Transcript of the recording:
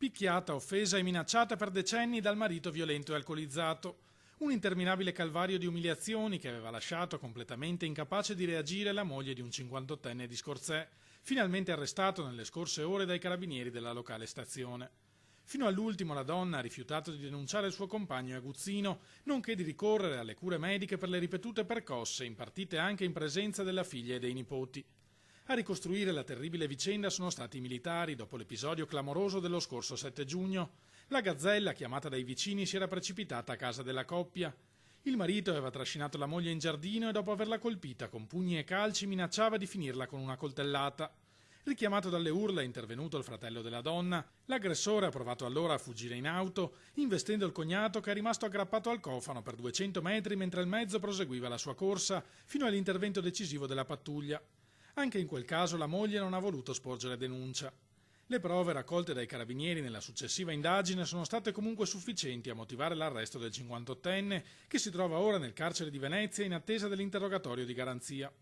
Picchiata, offesa e minacciata per decenni dal marito violento e alcolizzato. Un interminabile calvario di umiliazioni che aveva lasciato completamente incapace di reagire la moglie di un 58enne di Scorzè, finalmente arrestato nelle scorse ore dai carabinieri della locale stazione. Fino all'ultimo la donna ha rifiutato di denunciare il suo compagno aguzzino, nonché di ricorrere alle cure mediche per le ripetute percosse impartite anche in presenza della figlia e dei nipoti. A ricostruire la terribile vicenda sono stati i militari dopo l'episodio clamoroso dello scorso 7 giugno. La gazzella, chiamata dai vicini, si era precipitata a casa della coppia. Il marito aveva trascinato la moglie in giardino e dopo averla colpita con pugni e calci minacciava di finirla con una coltellata. Richiamato dalle urla è intervenuto il fratello della donna. L'aggressore ha provato allora a fuggire in auto, investendo il cognato che è rimasto aggrappato al cofano per 200 metri mentre il mezzo proseguiva la sua corsa fino all'intervento decisivo della pattuglia. Anche in quel caso la moglie non ha voluto sporgere denuncia. Le prove raccolte dai carabinieri nella successiva indagine sono state comunque sufficienti a motivare l'arresto del 58enne che si trova ora nel carcere di Venezia in attesa dell'interrogatorio di garanzia.